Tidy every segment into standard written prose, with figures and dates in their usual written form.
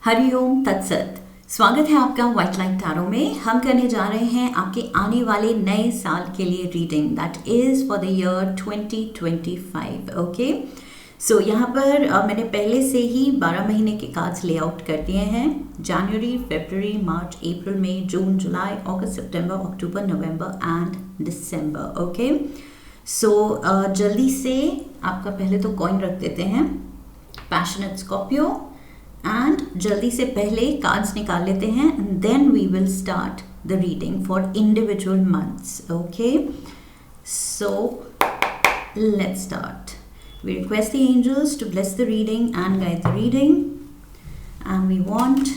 हरिओम तत्सत। स्वागत है आपका व्हाइट लाइट टैरो में। हम करने जा रहे हैं आपके आने वाले नए साल के लिए reading that is for the year 2025। Okay, so यहाँ पर मैंने पहले से ही 12 महीने के कार्ड्स लेआउट कर दिए हैं। जनवरी, फरवरी, मार्च, अप्रैल, मई, जून, जुलाई, अगस्त, सितंबर, अक्टूबर, नवंबर एंड दिसंबर। ओके, सो जल्दी से आपका पहले तो कॉइन रख देते हैं, पैशनेट स्कॉर्पियो, एंड जल्दी से पहले कार्ड्स निकाल लेते हैं and then we will start the reading for individual months. Okay, so let's start. We request the angels to bless the reading and guide the reading, and we want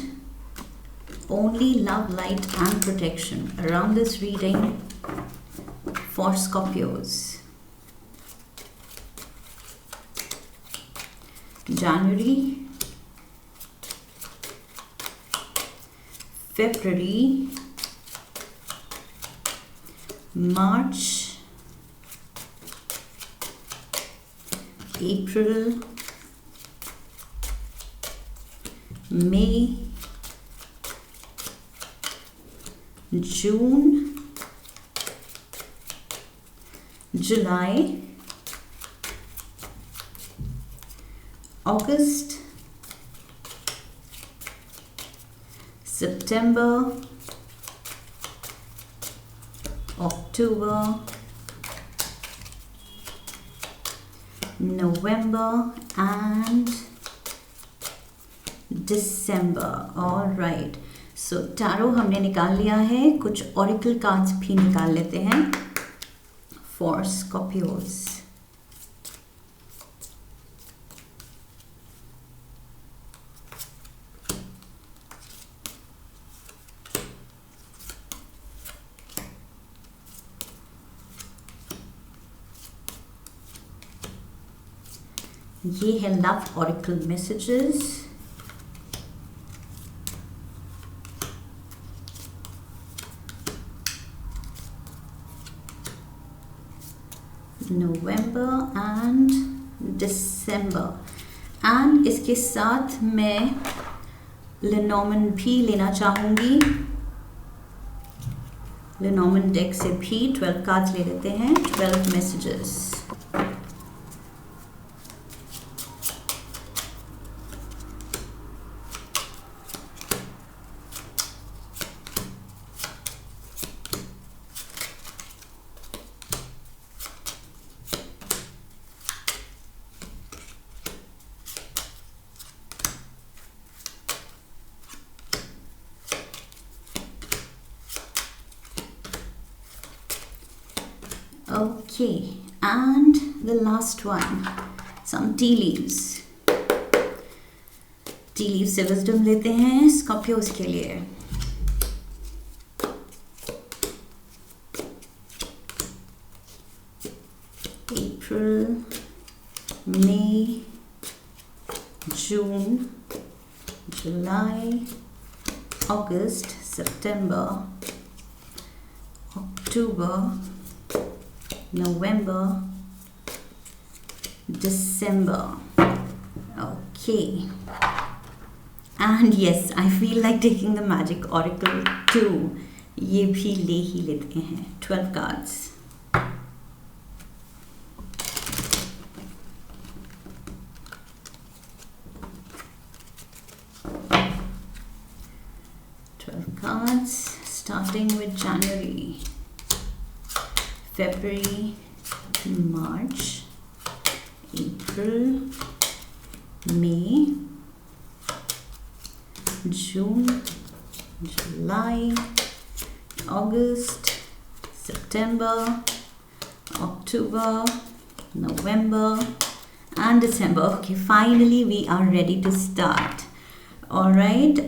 only love, light and protection around this reading for Scorpios. January, February, March, April, May, June, July, August, September, October, November and December. All right, so tarot हमने निकाल लिया है, कुछ auricle cards भी निकाल लेते हैं for Scorpios. ये है लव ऑरिकल मैसेजेस। नवंबर एंड दिसंबर, एंड इसके साथ मैं लेनॉर्मन भी लेना चाहूँगी। लेनॉर्मन डेक से भी 12 कार्ड्स ले लेते हैं, 12 messages. Okay, and the last one, some tea leaves. T leave से विजडम लेते हैं स्कॉर्पियोज के लिए। अप्रैल, मई, जून, जुलाई, अगस्त, सितंबर, अक्टूबर, November, December. Okay, and yes, I feel like taking the magic oracle too. ये भी ले ही लेते हैं, 12 cards. Cards starting with January, February, March, April, May, June, July, August, September, October, November and December. Okay, finally we are ready to start. All right,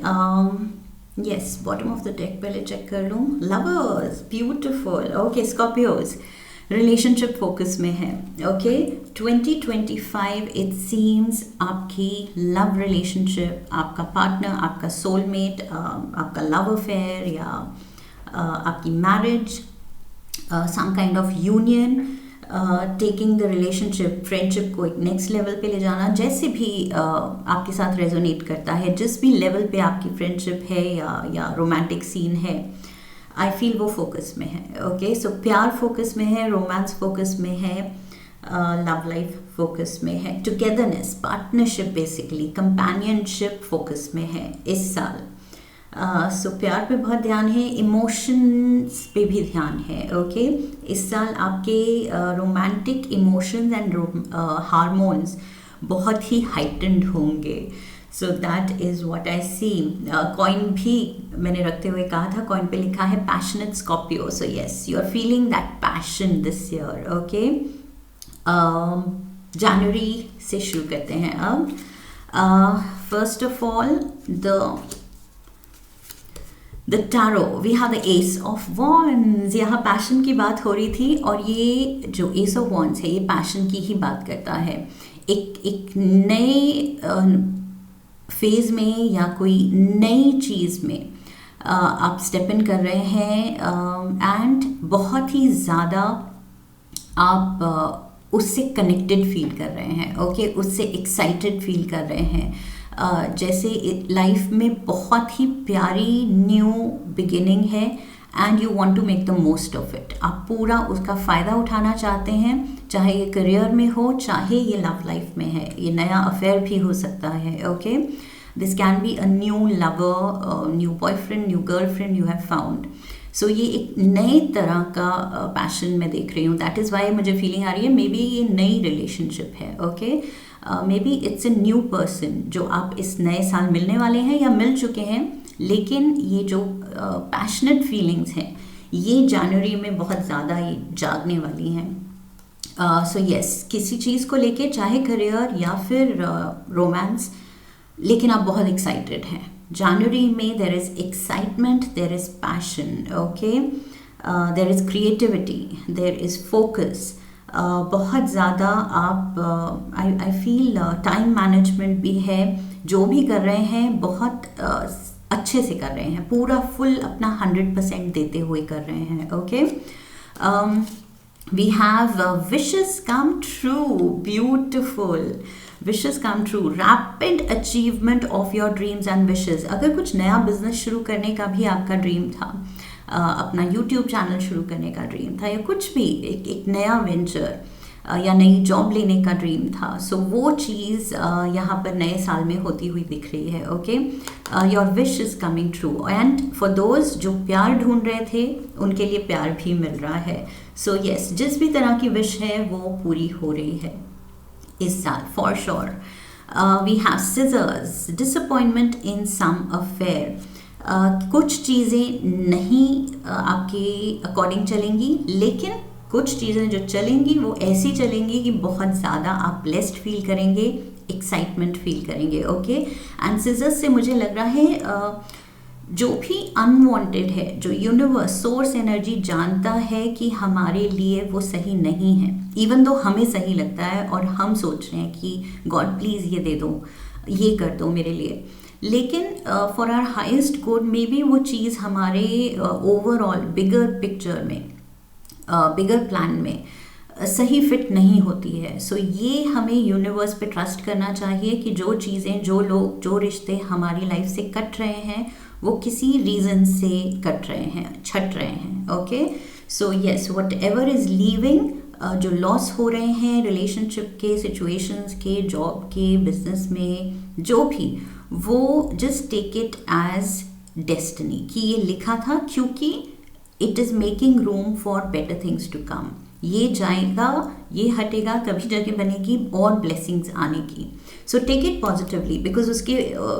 yes, bottom of the deck पहले check कर लूँ। Lovers, beautiful. Okay, Scorpios, relationship focus में है। Okay, 2025 it seems आपकी love relationship, आपका partner, आपका soulmate, आपका love affair या आपकी marriage, some kind of union taking the relationship, friendship को एक नेक्स्ट लेवल पे ले जाना, जैसे भी आपके साथ रेजोनेट करता है, जिस भी लेवल पे आपकी फ्रेंडशिप है या रोमांटिक सीन है, आई फील वो फोकस में है। ओके, सो प्यार फोकस में है, रोमांस फोकस में है, लव लाइफ फोकस में है, togetherness, partnership, basically companionship focus में है इस साल। सो प्यार पे बहुत ध्यान है, इमोशंस पे भी ध्यान है। ओके, इस साल आपके रोमांटिक इमोशंस एंड हार्मोन्स बहुत ही हाइटेंड होंगे। So that is what I see. Coin भी मैंने रखते हुए कहा था, कॉइन पे लिखा है passionate Scorpio. So yes, you are feeling that passion this year. Okay, जनवरी से शुरू करते हैं अब। First of all the tarot, we have the ace of wands. यहाँ पैशन की बात हो रही थी, और ये जो एस ऑफ वॉन्ड्स है ये पैशन की ही बात करता है। एक नए फेज में या कोई नई चीज़ में आप स्टेप इन कर रहे हैं, एंड बहुत ही ज़्यादा आप उससे कनेक्टेड फील कर रहे हैं। ओके, उससे एक्साइटेड फील कर रहे हैं, जैसे लाइफ में बहुत ही प्यारी न्यू बिगिनिंग है, and you want to make the most of it. आप पूरा उसका फ़ायदा उठाना चाहते हैं, चाहे ये करियर में हो, चाहे ये लव लाइफ में है, ये नया अफेयर भी हो सकता है। Okay, this can be a new lover, new boyfriend, new girlfriend you have found. So ये एक नए तरह का पैशन मैं देख रही हूँ। दैट इज़ वाई मुझे फीलिंग आ रही है मे बी ये नई रिलेशनशिप है। Okay, may be it's a new person जो आप इस नए साल मिलने वाले हैं या मिल चुके हैं, लेकिन ये जो पैशनेट फीलिंग्स हैं ये जनवरी में बहुत ज़्यादा ये जागने वाली हैं। सो यस, किसी चीज़ को लेके, चाहे करियर या फिर रोमांस, लेकिन आप बहुत एक्साइटेड हैं। जनवरी में there is excitement, there is passion. Okay, there is creativity, there is focus. बहुत ज़्यादा आप आई फील टाइम मैनेजमेंट भी है, जो भी कर रहे हैं बहुत अच्छे से कर रहे हैं, पूरा फुल अपना 100% देते हुए कर रहे हैं। Okay, we have wishes come true, beautiful wishes come true, rapid achievement of your dreams and wishes. अगर कुछ नया बिजनेस शुरू करने का भी आपका ड्रीम था, अपना यूट्यूब चैनल शुरू करने का ड्रीम था, या कुछ भी एक नया वेंचर या नई जॉब लेने का ड्रीम था, सो वो चीज़ यहाँ पर नए साल में होती हुई दिख रही है। Okay, your wish is coming true, and for those जो प्यार ढूंढ रहे थे उनके लिए प्यार भी मिल रहा है। सो यस, जिस भी तरह की विश है वो पूरी हो रही है इस साल for sure. We have scissors, disappointment in some affair. कुछ चीज़ें नहीं आपके अकॉर्डिंग चलेंगी, लेकिन कुछ चीज़ें जो चलेंगी वो ऐसी चलेंगी कि बहुत ज़्यादा आप ब्लेस्ड फील करेंगे, एक्साइटमेंट फील करेंगे। ओके, एंड सिजर्स से मुझे लग रहा है जो भी अनवांटेड है, जो यूनिवर्स, सोर्स एनर्जी जानता है कि हमारे लिए वो सही नहीं है, इवन दो हमें सही लगता है और हम सोच रहे हैं कि गॉड प्लीज़ ये दे दो, ये कर दो मेरे लिए, लेकिन for our highest good maybe वो चीज़ हमारे ओवरऑल बिगर पिक्चर में, बिगर प्लान में सही फिट नहीं होती है। सो ये हमें यूनिवर्स पे ट्रस्ट करना चाहिए कि जो चीज़ें, जो लोग, जो रिश्ते हमारी लाइफ से कट रहे हैं वो किसी रीज़न से कट रहे हैं, छट रहे हैं। Okay, so yes, what ever is leaving, जो लॉस हो रहे हैं रिलेशनशिप के, सिचुएशंस के, जॉब के, बिजनेस में, जो भी, वो just take it as destiny कि ये लिखा था, क्योंकि it is making room for better things to come. ये जाएगा, ये हटेगा, तभी जगह बनेगी और ब्लेसिंग्स आने की। So take it positively, because उसके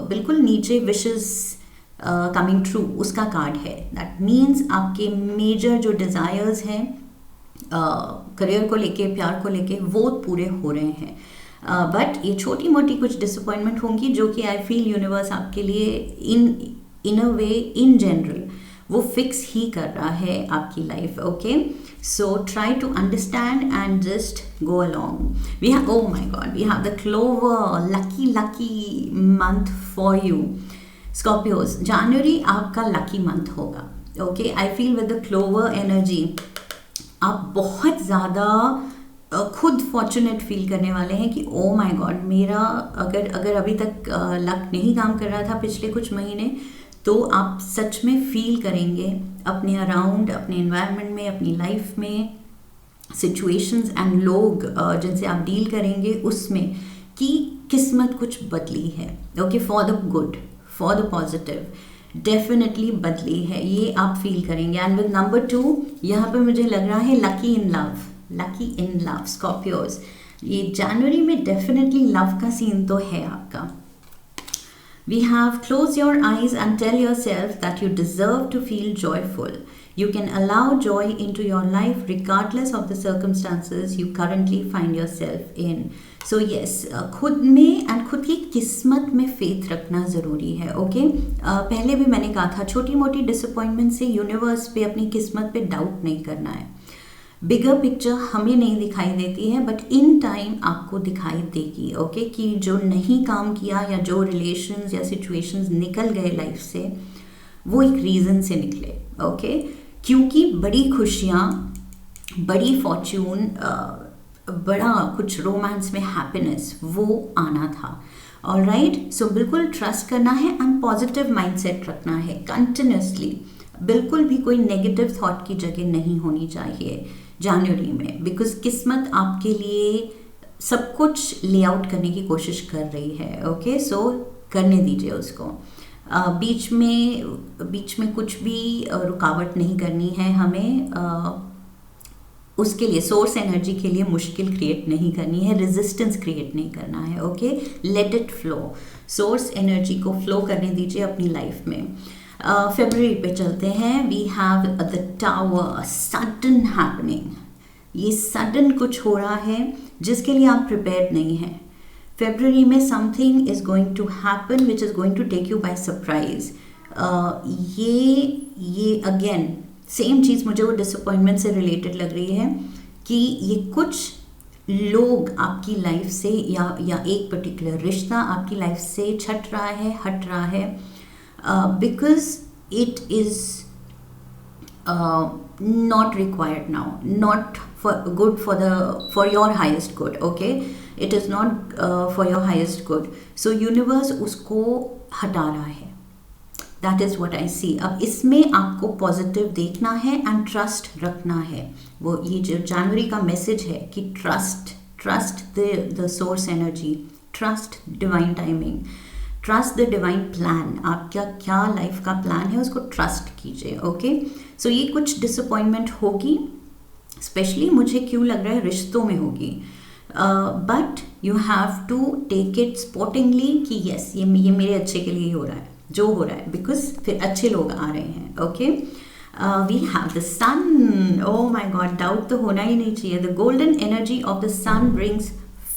बिल्कुल नीचे विशेस कमिंग ट्रू उसका कार्ड है। दैट मीन्स आपके मेजर जो डिज़ायर्स हैं करियर को लेके, प्यार को लेके, वो पूरे हो रहे हैं। बट ये छोटी मोटी कुछ डिसअपॉइंटमेंट होंगी जो कि आई फील यूनिवर्स आपके लिए इन अ वे, इन जनरल वो फिक्स ही कर रहा है आपकी life. Okay, so try to understand and just go along. We have, oh my God, we have the clover, lucky month for you Scorpios. जनवरी आपका लकी मंथ होगा। Okay, I feel with the clover energy आप बहुत ज़्यादा खुद fortunate feel करने वाले हैं कि ओ माय गॉड, मेरा अगर अगर अभी तक लक नहीं काम कर रहा था पिछले कुछ महीने, तो आप सच में फील करेंगे अपने अराउंड, अपने एनवायरनमेंट में, अपनी लाइफ में, सिचुएशंस एंड लोग जिनसे आप डील करेंगे उसमें, कि किस्मत कुछ बदली है। Okay, for the good, for the positive definitely बदली है, ये आप फील करेंगे। एंड विद नंबर 2 यहाँ पर मुझे लग रहा है lucky in love, lucky in love Scorpios. ये जनवरी में डेफिनेटली लव का सीन तो है आपका। We have close your eyes and tell yourself that you deserve to feel joyful. You can allow joy into your life regardless of the circumstances you currently find yourself in. So yes, खुद में and खुद की किस्मत में faith रखना ज़रूरी है। Okay, पहले भी मैंने कहा था छोटी मोटी डिसअपॉइंटमेंट से यूनिवर्स पे, अपनी किस्मत पे डाउट नहीं करना है। बिगर पिक्चर हमें नहीं दिखाई देती है, बट इन टाइम आपको दिखाई देगी। ओके, कि जो नहीं काम किया या जो रिलेशंस या सिचुएशंस निकल गए लाइफ से, वो एक रीज़न से निकले। ओके, क्योंकि बड़ी खुशियाँ, बड़ी फॉर्च्यून, बड़ा कुछ रोमांस में हैप्पीनेस वो आना था। ऑलराइट, सो बिल्कुल ट्रस्ट करना है एंड पॉजिटिव माइंडसेट रखना है कंटिन्यूसली। बिल्कुल भी कोई नेगेटिव थॉट की जगह नहीं होनी चाहिए जनवरी में, बिकॉज किस्मत आपके लिए सब कुछ लेआउट करने की कोशिश कर रही है। ओके, सो करने दीजिए उसको। बीच में कुछ भी रुकावट नहीं करनी है हमें। उसके लिए, सोर्स एनर्जी के लिए मुश्किल क्रिएट नहीं करनी है, रेजिस्टेंस क्रिएट नहीं करना है। Okay, let it flow, source energy को फ्लो करने दीजिए अपनी लाइफ में। फरवरी पे चलते हैं। We have the tower, sudden happening. ये सडन कुछ हो रहा है जिसके लिए आप प्रिपेयर्ड नहीं हैं। फरवरी में something is going to happen which is going to take you by surprise. ये अगेन सेम चीज़ मुझे वो डिसअपॉइंटमेंट से रिलेटेड लग रही है कि ये कुछ लोग आपकी लाइफ से या एक पर्टिकुलर रिश्ता आपकी लाइफ से छट रहा है, हट रहा है, because it is not required now, not for your highest good. Okay, it is not for your highest good, so universe उसको हटा रहा है। That is what I see. अब इसमें आपको पॉजिटिव देखना है एंड ट्रस्ट रखना है। वो ये जो जनवरी का मैसेज है कि trust the source energy, trust divine timing, trust the divine plan. आपका क्या लाइफ का प्लान है उसको ट्रस्ट कीजिए। ओके, सो ये कुछ डिसअपॉइंटमेंट होगी, स्पेशली मुझे क्यों लग रहा है रिश्तों में होगी, but you have to take it sportingly कि यस ये मेरे अच्छे के लिए हो रहा है जो हो रहा है, बिकॉज फिर अच्छे लोग आ रहे हैं। Okay, we have the sun. Oh my God, doubt तो होना ही नहीं चाहिए। The golden energy of the sun brings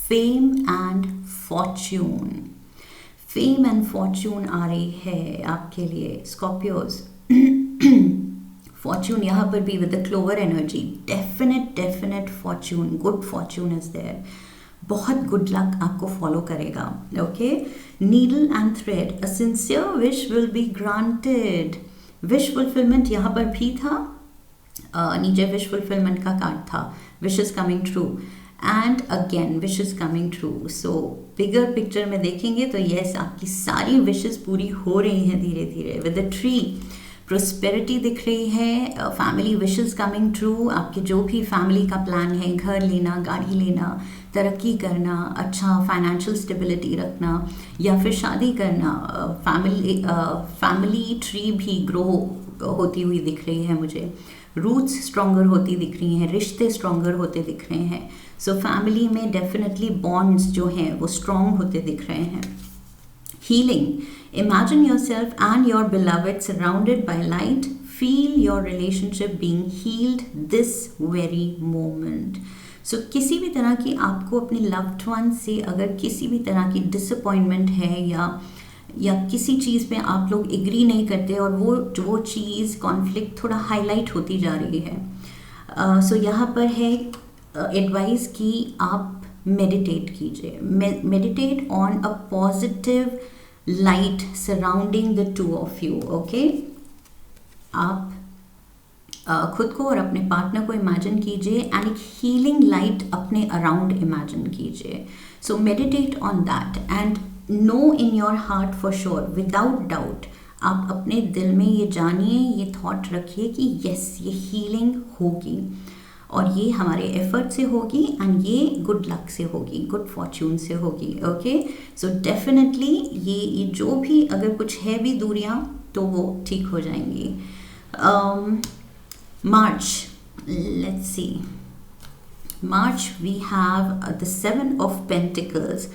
fame and fortune. Fame and fortune आ रही है आपके लिए स्कॉर्पियोज। फॉर्च्यून यहाँ पर भी with the clover energy, definite fortune, good fortune is there. बहुत गुड लक आपको फॉलो करेगा। Okay, needle and thread, a sincere wish will be granted. Wish fulfilment यहाँ पर भी था, नीचे विश फुलफिलमेंट का कार्ड था, wish is coming true and again wish is coming true. So bigger picture में देखेंगे तो यस, आपकी सारी विशेस पूरी हो रही हैं धीरे धीरे। विद द ट्री, प्रोस्पेरिटी दिख रही है, फैमिली विशेस कमिंग ट्रू। आपके जो भी फैमिली का प्लान है, घर लेना, गाड़ी लेना, तरक्की करना, अच्छा फाइनेंशियल स्टेबिलिटी रखना या फिर शादी करना, फैमिली ट्री भी ग्रो होती हुई दिख रही है मुझे। रूट्स स्ट्रॉन्गर होती दिख रही हैं, रिश्ते स्ट्रॉन्गर होते दिख रहे हैं। सो फैमिली में डेफिनेटली बॉन्ड्स जो हैं वो स्ट्रॉन्ग होते दिख रहे हैं। Healing, imagine yourself and your beloved surrounded by light, feel your relationship being healed this very moment. So किसी भी तरह की आपको अपने लव्ड वन से अगर किसी भी तरह की डिसअपॉइंटमेंट है या किसी चीज़ में आप लोग एग्री नहीं करते और वो चीज़ कॉन्फ्लिक्ट थोड़ा हाईलाइट होती जा रही है, सो यहाँ पर है एडवाइस कि आप मेडिटेट कीजिए, meditate on a positive light surrounding the two of you. Okay, आप खुद को और अपने पार्टनर को इमेजिन कीजिए एंड एक हीलिंग लाइट अपने अराउंड इमेजिन कीजिए. So meditate on that and know in your heart for sure, without doubt आप अपने दिल में ये जानिए, ये थॉट रखिए कि यस, ये हीलिंग होगी और ये हमारे एफर्ट से होगी एंड ये गुड लक से होगी, गुड फॉर्च्यून से होगी. ओके, सो डेफिनेटली ये जो भी अगर कुछ है भी दूरियां तो वो ठीक हो जाएंगी. March, let's see. March we have the 7 of Pentacles.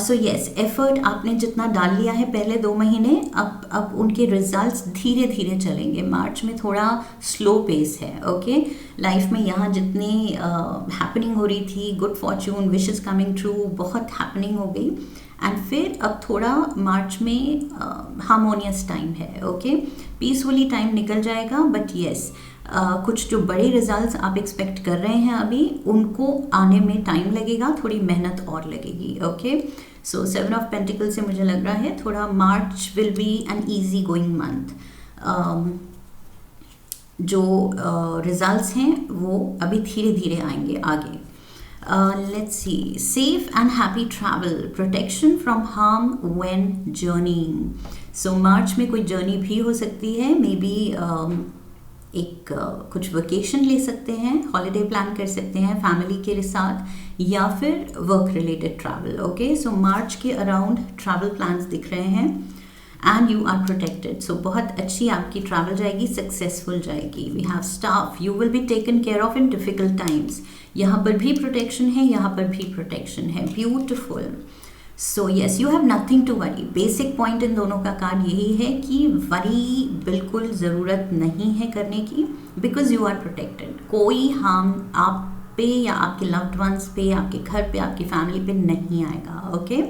So yes, effort आपने जितना डाल लिया है पहले 2 महीने, अब उनके रिजल्ट्स धीरे धीरे चलेंगे. मार्च में थोड़ा स्लो पेस है. ओके, लाइफ में यहाँ जितनी हैपनिंग हो रही थी, good Fortune, wishes coming true, बहुत हैपनिंग हो गई एंड फिर अब थोड़ा मार्च में हार्मोनियस टाइम है. ओके, पीसफुली टाइम निकल जाएगा. बट येस, कुछ जो बड़े रिजल्ट्स आप एक्सपेक्ट कर रहे हैं अभी, उनको आने में टाइम लगेगा, थोड़ी मेहनत और लगेगी. ओके, सो 7 ऑफ पेंटिकल से मुझे लग रहा है थोड़ा March will be an easy going month. जो रिजल्ट्स हैं वो अभी धीरे धीरे आएंगे आगे. Let's see. Safe and happy travel. Protection from harm when journeying. So March में कोई जर्नी भी हो सकती है. मे बी एक कुछ वेकेशन ले सकते हैं, हॉलीडे प्लान कर सकते हैं फैमिली के साथ, या फिर work related travel. Okay, so मार्च के अराउंड ट्रैवल प्लान्स दिख रहे हैं and you are protected. So बहुत अच्छी आपकी ट्रैवल जाएगी, सक्सेसफुल जाएगी. We have staff, you will be taken care of in difficult times. यहाँ पर भी प्रोटेक्शन है, यहाँ पर भी प्रोटेक्शन है. Beautiful. So yes, you have nothing to worry. Basic point in दोनों का कार्ड यही है कि वरी बिल्कुल ज़रूरत नहीं है करने की, बिकॉज यू आर प्रोटेक्टेड. कोई हार्म आप पे या आपके लव्ड वंस पे, आपके घर पे, आपकी फैमिली पे नहीं आएगा. Okay,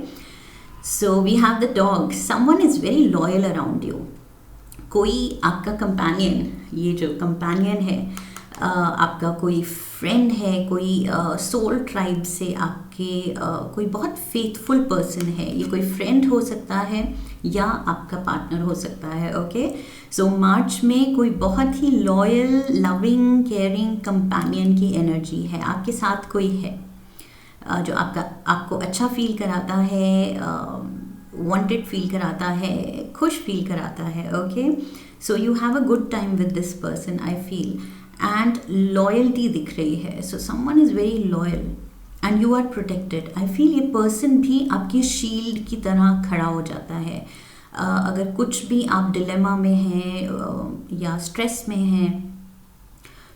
so we have the dog. Someone is very loyal around you. कोई आपका कंपेनियन, ये जो कंपेनियन है, आपका कोई फ्रेंड है, कोई सोल ट्राइब से आपके कोई बहुत फेथफुल पर्सन है. ये कोई फ्रेंड हो सकता है या आपका पार्टनर हो सकता है. ओके, सो मार्च में कोई बहुत ही लॉयल, लविंग, केयरिंग कंपेनियन की एनर्जी है. आपके साथ कोई है जो आपको अच्छा फील कराता है, वांटेड फील कराता है, खुश फील कराता है. Okay, so you have a good time with this person I feel. And loyalty दिख रही है. So someone is very loyal and you are protected. I feel ये पर्सन भी आपकी शील्ड की तरह खड़ा हो जाता है. अगर कुछ भी आप डिलेमा में हैं या स्ट्रेस में हैं,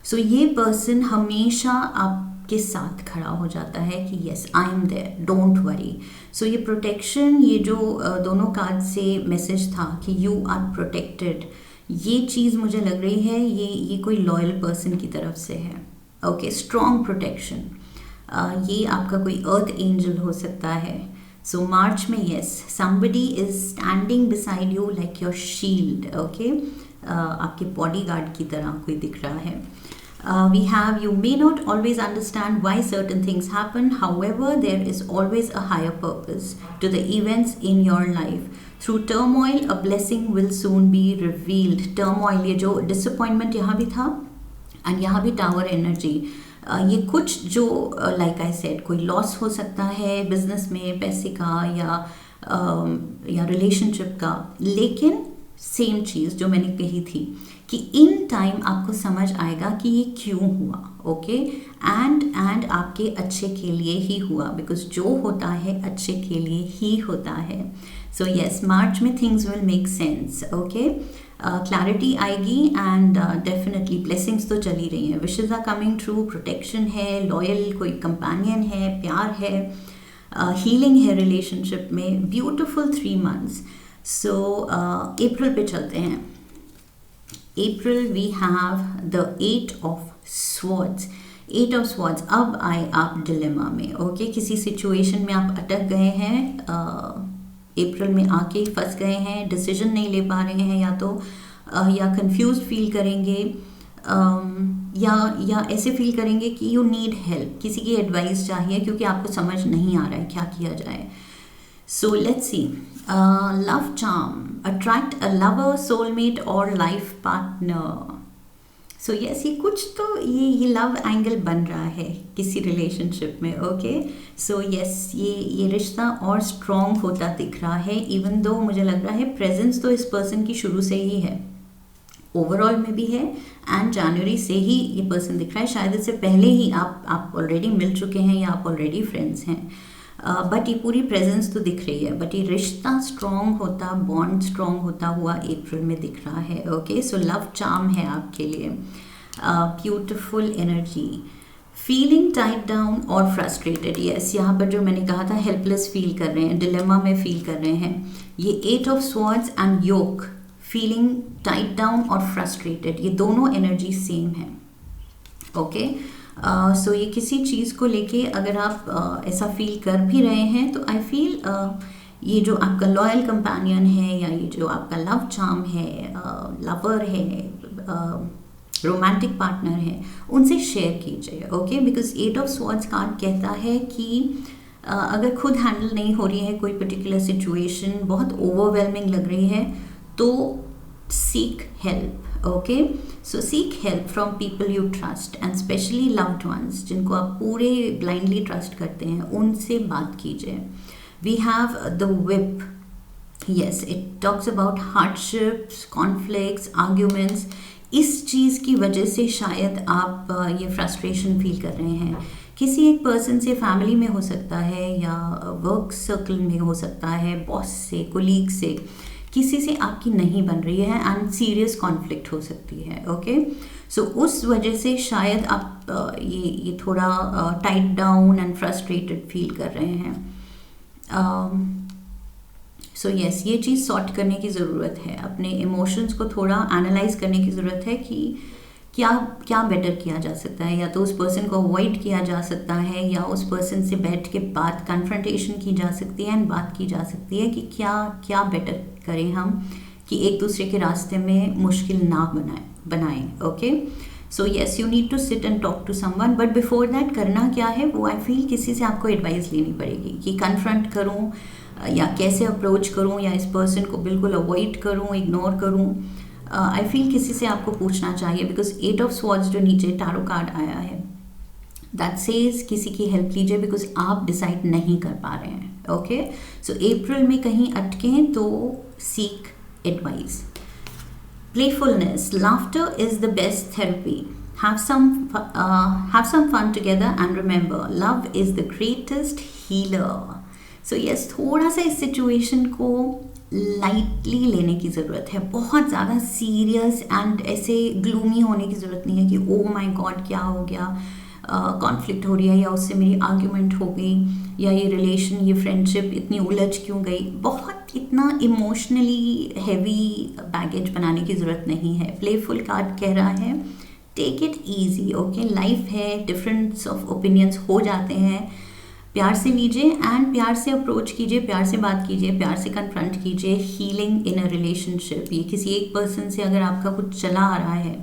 सो ये पर्सन हमेशा आपके साथ खड़ा हो जाता है कि yes, I am there, don't worry. So ये प्रोटेक्शन, ये जो दोनों कार्ड से मैसेज था कि यू आर प्रोटेक्टेड, ये चीज़ मुझे लग रही है ये कोई लॉयल पर्सन की तरफ से है. Okay, strong protection. ये आपका कोई अर्थ एंजल हो सकता है. सो मार्च में yes, somebody is standing beside you like your shield. Okay, आपके बॉडीगार्ड की तरह कोई दिख रहा है. We have, you may not always understand why certain things happen, however there is always a higher purpose to the events in your life. Through turmoil a blessing will soon be revealed. Turmoil, ये जो disappointment यहाँ भी था and यहाँ भी tower energy, ये कुछ जो like I said, कोई loss हो सकता है business में, पैसे का या relationship का, लेकिन सेम चीज़ जो मैंने कही थी कि इन टाइम आपको समझ आएगा कि ये क्यों हुआ. ओके, एंड आपके अच्छे के लिए ही हुआ, बिकॉज जो होता है अच्छे के लिए ही होता है. सो येस, मार्च में things will make sense. Okay, clarity आएगी एंड डेफिनेटली ब्लेसिंग्स तो चली रही हैं. Wishes are coming true. Protection है, लॉयल कोई कंपेनियन है, प्यार है, हीलिंग है रिलेशनशिप में. Beautiful 3 months. सो अप्रैल पे चलते हैं. April we have the 8 of Swords. 8 of Swords. अब आए आप डिलेमा में. ओके, किसी सिचुएशन में आप अटक गए हैं, अप्रैल में आके फंस गए हैं, डिसीजन नहीं ले पा रहे हैं, या कंफ्यूज फील करेंगे, या ऐसे फील करेंगे कि यू नीड हेल्प, किसी की एडवाइस चाहिए क्योंकि आपको समझ नहीं आ रहा है क्या किया जाए. So let's see. Love charm. Attract a lover, soulmate or life partner. So yes, ये कुछ तो ये लव एंगल बन रहा है किसी रिलेशनशिप में. ओके, सो यस, ये रिश्ता और स्ट्रॉन्ग होता दिख रहा है. इवन दो मुझे लग रहा है प्रेजेंस तो इस पर्सन की शुरू से ही है, ओवरऑल में भी है, एंड जनवरी से ही ये पर्सन दिख रहा है. शायद इससे पहले ही आप ऑलरेडी मिल चुके हैं या आप ऑलरेडी फ्रेंड्स हैं, बट ये पूरी प्रेजेंस तो दिख रही है. बट ये रिश्ता स्ट्रॉन्ग होता, बॉन्ड स्ट्रॉन्ग होता हुआ अप्रैल में दिख रहा है. ओके, सो लव चार्म है आपके लिए. Beautiful energy. Feeling tied down और फ्रस्ट्रेटेड. यस, यहाँ पर जो मैंने कहा था हेल्पलेस फील कर रहे हैं, डिलेमा में फील कर रहे हैं. ये 8 of swords and yoke, feeling tied down और फ्रस्ट्रेटेड, ये दोनों एनर्जी सेम है. ओके, सो ये किसी चीज़ को लेके अगर आप ऐसा फील कर भी रहे हैं तो आई फील ये जो आपका लॉयल कंपेनियन है या ये जो आपका लव चार्म है, लवर है, रोमांटिक पार्टनर है, उनसे शेयर कीजिए. Okay, because 8 of swords card कहता है कि अगर खुद हैंडल नहीं हो रही है कोई पर्टिकुलर सिचुएशन, बहुत ओवरवेलमिंग लग रही है, तो seek help. Okay, so seek help from people you trust and specially loved ones, जिनको आप पूरे ब्लाइंडली ट्रस्ट करते हैं, उनसे बात कीजिए. We have the whip. Yes, it talks about hardships, conflicts, arguments. इस चीज़ की वजह से शायद आप ये फ्रस्ट्रेशन फील कर रहे हैं. किसी एक पर्सन से, फैमिली में हो सकता है या वर्क सर्कल में हो सकता है, बॉस से, कोलीग से, किसी से आपकी नहीं बन रही है एंड सीरियस कॉन्फ्लिक्ट हो सकती है. ओके, सो उस वजह से शायद आप ये थोड़ा tight down and frustrated feel कर रहे हैं. सो यस, ये चीज़ सॉर्ट करने की ज़रूरत है. अपने इमोशंस को थोड़ा एनालाइज करने की ज़रूरत है कि क्या बेटर किया जा सकता है. या तो उस पर्सन को अवॉइड किया जा सकता है, या उस पर्सन से बैठ के बात, कन्फ्रंटेशन की जा सकती है एंड बात की जा सकती है कि क्या बेटर करें हम कि एक दूसरे के रास्ते में मुश्किल ना बनाएं. Okay, so yes, you need to sit and talk to someone, but before that करना क्या है वो आई फील किसी से आपको एडवाइस लेनी पड़ेगी कि कन्फ्रंट करूं या कैसे अप्रोच करूं, या इस पर्सन को बिल्कुल अवॉइड करूं, इग्नोर करूं. आई फील किसी से आपको पूछना चाहिए, बिकॉज 8 ऑफ स्वॉर्ड्स जो नीचे टैरो कार्ड आया है, दैट सेज किसी की हेल्प लीजिए, बिकॉज आप डिसाइड नहीं कर पा रहे हैं. ओके, सो अप्रैल में कहीं अटकें तो seek advice. Playfulness. Laughter is the best therapy. Have some fun together and remember, love is the greatest healer. So yes, थोड़ा सा इस सिचुएशन को लाइटली लेने की ज़रूरत है. बहुत ज़्यादा सीरियस एंड ऐसे ग्लूमी होने की ज़रूरत नहीं है कि ओ माय गॉड क्या हो गया, कॉन्फ्लिक्ट हो रही है, या उससे मेरी आर्ग्यूमेंट हो गई, या ये रिलेशन, ये फ्रेंडशिप इतनी उलझ क्यों गई. बहुत इतना इमोशनली हैवी बैगेज बनाने की ज़रूरत नहीं है. प्लेफुल कार्ड कह रहा है take it easy. Okay, life है, डिफरेंस ऑफ ओपिनियंस हो जाते हैं, प्यार से लीजिए एंड प्यार से अप्रोच कीजिए, प्यार से बात कीजिए, प्यार से कन्फ्रंट कीजिए. Healing in a relationship. ये किसी एक पर्सन से अगर आपका कुछ चला आ रहा है,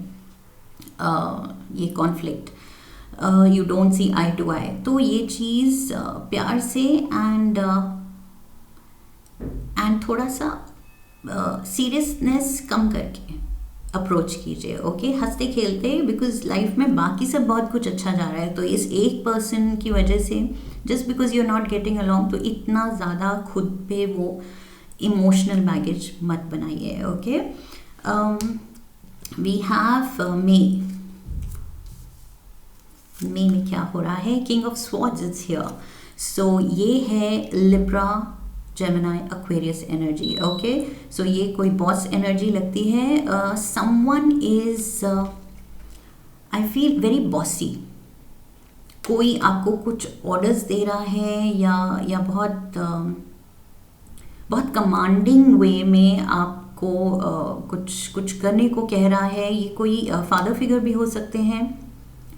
ये conflict, you don't see eye to eye, तो ये चीज़ प्यार से एंड थोड़ा सा सीरियसनेस कम करके अप्रोच कीजिए. ओके, हंसते खेलते, बिकॉज लाइफ में बाकी सब बहुत कुछ अच्छा जा रहा है, तो इस एक पर्सन की वजह से just because you are not getting along, तो इतना ज़्यादा खुद पे वो इमोशनल बैगेज मत बनाइए. ओके, वी हैव मे में क्या हो रहा है, king of swords is here. So ये है Libra, Gemini, Aquarius energy. Okay, so ये कोई बॉस एनर्जी लगती है. Someone is I feel very bossy. कोई आपको कुछ ऑर्डर्स दे रहा है या बहुत कमांडिंग वे में आपको कुछ करने को कह रहा है. ये कोई फादर फिगर भी हो सकते हैं,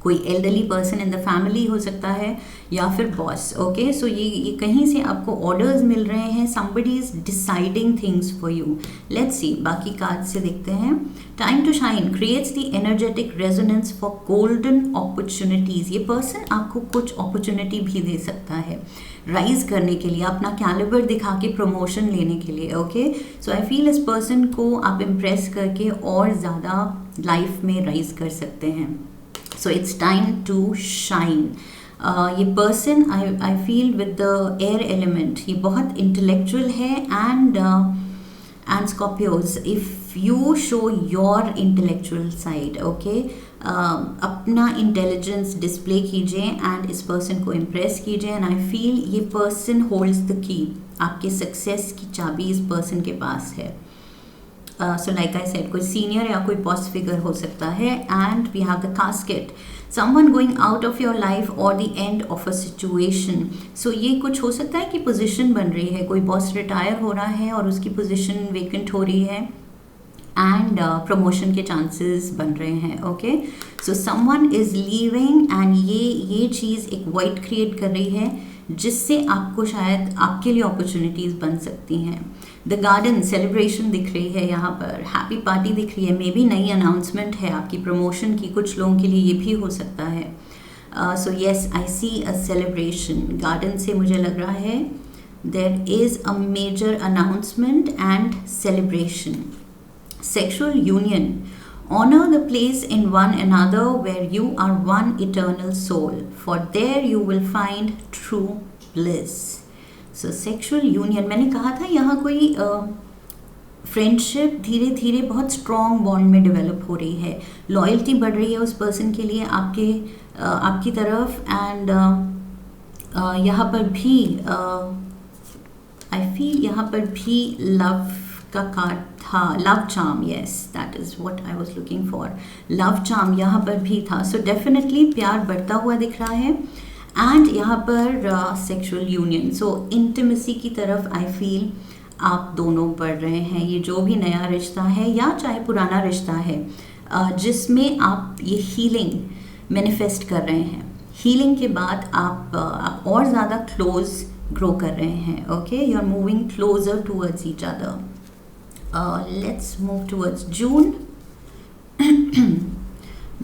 कोई elderly person in the family हो सकता है, या फिर बॉस. ओके, सो ये कहीं से आपको ऑर्डर्स मिल रहे हैं. Somebody is deciding things for you. Let's see बाकी कार्ड से देखते हैं. Time to shine creates the energetic resonance for golden opportunities. ये पर्सन आपको कुछ अपॉर्चुनिटी भी दे सकता है राइज करने के लिए, अपना कैलिबर दिखा के प्रमोशन लेने के लिए. ओके, सो आई फील इस पर्सन को आप इम्प्रेस करके और ज़्यादा लाइफ में राइज कर सकते हैं. So it's time to shine. ये person I feel with the air element, ये बहुत इंटेलेक्चुअल है. And Scorpios, if you show your intellectual side, okay, अपना इंटेलिजेंस डिस्प्ले कीजिए एंड इस पर्सन को इम्प्रेस कीजिए. एंड आई फील ये पर्सन होल्ड्स द की. आपके सक्सेस की चाबी इस पर्सन के पास है. सो लाइक आई सेड, कोई सीनियर या कोई बॉस फिगर हो सकता है. And we have the casket, someone going out of your life और the end of a situation. So ये कुछ हो सकता है कि पोजीशन बन रही है, कोई बॉस रिटायर हो रहा है और उसकी पोजीशन वेकेंट हो रही है एंड प्रमोशन के चांसेस बन रहे हैं. Okay, so someone is leaving and ये चीज़ एक वॉइड क्रिएट कर रही है जिससे आपको शायद आपके लिए अपॉर्चुनिटीज़ बन सकती हैं. द गार्डन, सेलिब्रेशन दिख रही है यहाँ पर, हैप्पी पार्टी दिख रही है, मे बी नई अनाउंसमेंट है आपकी प्रमोशन की. कुछ लोगों के लिए ये भी हो सकता है. So yes, I see a celebration. Garden से मुझे लग रहा है there is a major announcement and celebration. Sexual union, honor the place in one another where you are one eternal soul, for there you will find true bliss. So sexual union, मैंने कहा था यहाँ कोई friendship धीरे धीरे बहुत strong bond में develop हो रही है. लॉयल्टी बढ़ रही है उस पर्सन के लिए आपकी तरफ. एंड यहाँ पर भी आई फील यहाँ पर भी लव का कार्ड था. Love charm, yes, that is what I was looking for. Love charm यहाँ पर भी था. सो डेफिनेटली प्यार बढ़ता हुआ दिख रहा है. एंड यहाँ पर सेक्सुअल यूनियन, सो इंटिमेसी की तरफ आई फील आप दोनों बढ़ रहे हैं. ये जो भी नया रिश्ता है या चाहे पुराना रिश्ता है जिसमें आप ये हीलिंग मैनिफेस्ट कर रहे हैं, हीलिंग के बाद आप और ज़्यादा क्लोज ग्रो कर रहे हैं. Okay, you are moving closer towards each other. Let's move towards June.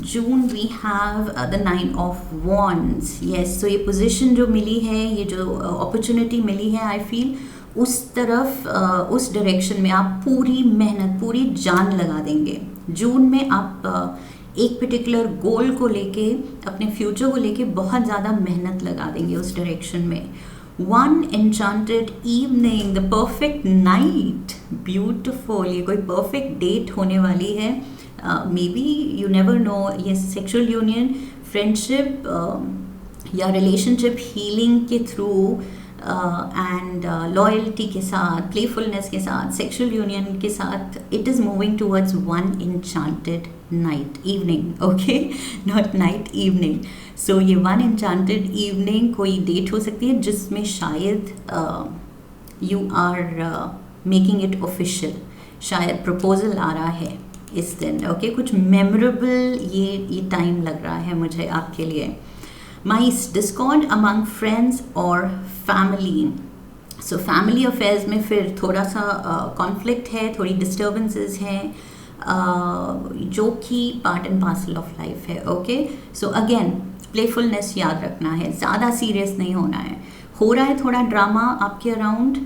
June we have the 9 of Wands. Yes, so ये position जो मिली है, ये जो opportunity मिली है, I feel उस तरफ उस direction में आप पूरी मेहनत, पूरी जान लगा देंगे. जून में आप एक पर्टिकुलर गोल को लेके, अपने फ्यूचर को लेके बहुत ज़्यादा मेहनत लगा देंगे उस डायरेक्शन में. One enchanted evening, the perfect night, beautiful. ये कोई perfect date होने वाली है. Maybe you never know. ये sexual union, friendship या relationship healing के through and loyalty के साथ, playfulness के साथ, sexual union के साथ, it is moving towards one enchanted night, evening. Okay, not night, evening. So ये वन एन्चांटेड इवनिंग कोई डेट हो सकती है जिसमें शायद you are making it official. शायद प्रपोजल आ रहा है इस दिन. ओके, कुछ मेमोरेबल ये टाइम लग रहा है मुझे आपके लिए. माइस, डिस्कॉर्ड अमंग फ्रेंड्स और फैमिली. सो फैमिली अफेयर्स में फिर थोड़ा सा कॉन्फ्लिक्ट है, थोड़ी डिस्टर्बेंसेस हैं जो कि part and parcel of life है. ओके, सो अगेन प्लेफुलनेस याद रखना है, ज़्यादा सीरियस नहीं होना है. हो रहा है थोड़ा ड्रामा आपके अराउंड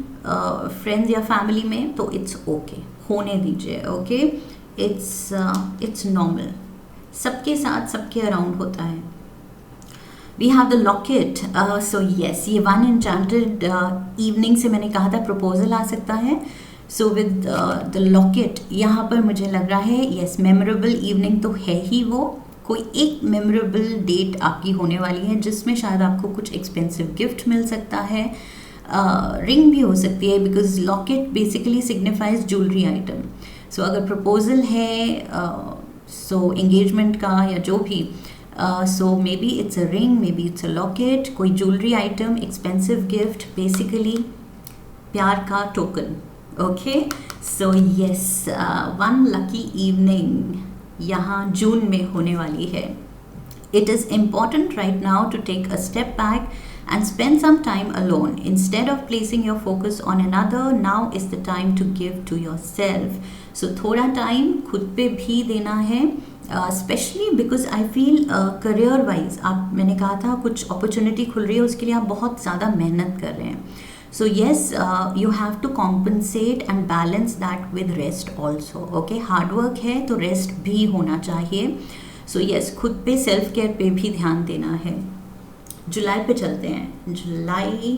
फ्रेंड्स या फैमिली में, तो इट्स ओके, होने दीजिए. ओके, इट्स नॉर्मल, सबके साथ सबके अराउंड होता है. We have the locket. So yes, ये वन एन्चांटेड इवनिंग से मैंने कहा था प्रपोजल आ सकता है. सो विद द लॉकेट यहाँ पर मुझे लग रहा है येस, मेमोरेबल इवनिंग तो है ही. वो कोई एक मेमोरेबल डेट आपकी होने वाली है जिसमें शायद आपको कुछ एक्सपेंसिव गिफ्ट मिल सकता है. रिंग भी हो सकती है, because locket basically signifies jewellery item. So अगर प्रपोजल है, सो एंगेजमेंट का या जो भी, so maybe it's a ring, maybe it's a locket, कोई jewellery item, expensive gift, basically प्यार का token. Okay, so yes, one lucky evening यहाँ जून में होने वाली है. It is important right now to take a step back and spend some time alone. Instead of placing your focus on another, now is the time to give to yourself. So थोड़ा time खुद पे भी देना है, specially because I feel career wise आप, मैंने कहा था कुछ अपॉर्चुनिटी खुल रही है, उसके लिए आप बहुत ज़्यादा मेहनत कर रहे हैं. So yes, you have to compensate and balance that with rest also. Okay, hard work है तो rest भी होना चाहिए. So yes, खुद पे सेल्फ केयर पे भी ध्यान देना है. जुलाई पे चलते हैं. जुलाई